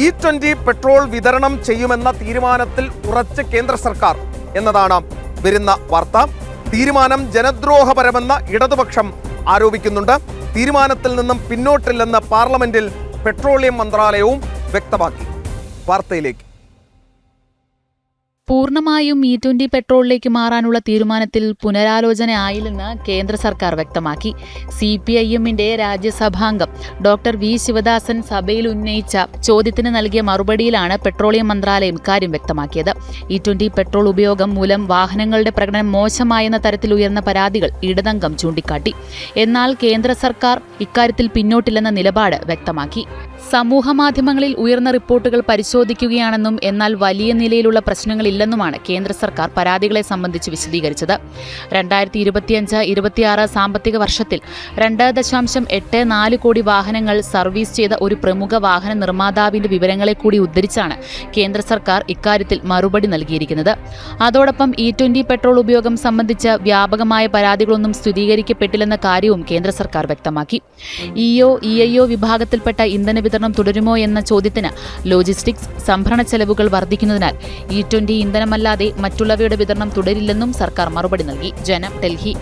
E20 petrol വിതരണം ചെയ്യുമെന്ന തീരുമാനത്തിൽ ഉറച്ച് കേന്ദ്ര സർക്കാർ എന്നതാണ് വരുന്ന വാർത്ത. തീരുമാനം ജനദ്രോഹപരമെന്ന് ഇടതുപക്ഷം ആരോപിക്കുന്നുണ്ട്. തീരുമാനത്തിൽ നിന്നും പിന്നോട്ടില്ലെന്ന് പാർലമെന്റിൽ പെട്രോളിയം മന്ത്രാലയവും വ്യക്തമാക്കി. വാർത്തയിലേക്ക്. പൂർണ്ണമായും E20 പെട്രോളിലേക്ക് മാറാനുള്ള തീരുമാനത്തിൽ പുനരാലോചന ആയില്ലെന്ന് കേന്ദ്ര സർക്കാർ വ്യക്തമാക്കി. CPIM-ന്റെ രാജ്യസഭാംഗം ഡോക്ടർ വി ശിവദാസൻ സഭയിൽ ഉന്നയിച്ച ചോദ്യത്തിന് നൽകിയ മറുപടിയിലാണ് പെട്രോളിയം മന്ത്രാലയം ഇക്കാര്യം വ്യക്തമാക്കിയത്. E20 പെട്രോൾ ഉപയോഗം മൂലം വാഹനങ്ങളുടെ പ്രകടനം മോശമായെന്ന തരത്തിൽ ഉയർന്ന പരാതികൾ ഇടതംഗം ചൂണ്ടിക്കാട്ടി. എന്നാൽ കേന്ദ്ര സർക്കാർ ഇക്കാര്യത്തിൽ പിന്നോട്ടില്ലെന്ന നിലപാട് വ്യക്തമാക്കി. സമൂഹമാധ്യമങ്ങളിൽ ഉയർന്ന റിപ്പോർട്ടുകൾ പരിശോധിക്കുകയാണെന്നും എന്നാൽ വലിയ നിലയിലുള്ള പ്രശ്നങ്ങളില്ലെന്നുമാണ് കേന്ദ്ര സർക്കാർ പരാതികളെ സംബന്ധിച്ച് വിശദീകരിച്ചത്. 2025-26 സാമ്പത്തിക വർഷത്തിൽ 2.84 കോടി വാഹനങ്ങൾ സർവീസ് ചെയ്ത ഒരു പ്രമുഖ വാഹന നിർമ്മാതാവിന്റെ വിവരങ്ങളെ കൂടി ഉദ്ധരിച്ചാണ് കേന്ദ്ര സർക്കാർ ഇക്കാര്യത്തിൽ മറുപടി നൽകിയിരിക്കുന്നത്. അതോടൊപ്പം E20 പെട്രോൾ ഉപയോഗം സംബന്ധിച്ച് വ്യാപകമായ പരാതികളൊന്നും സ്ഥിരീകരിക്കപ്പെട്ടില്ലെന്ന കാര്യവും കേന്ദ്ര സർക്കാർ വ്യക്തമാക്കി. EO വിഭാഗത്തിൽപ്പെട്ട ഇന്ധന വിതരണം തുടരുമോ എന്ന ചോദ്യത്തിന് ലോജിസ്റ്റിക്സ്, സംഭരണ ചെലവുകൾ വർദ്ധിക്കുന്നതിനാൽ E20 ഇന്ധനമല്ലാതെ മറ്റുള്ളവയുടെ വിതരണം തുടരില്ലെന്നും സർക്കാർ മറുപടി നൽകി. ജനം, ഡൽഹി.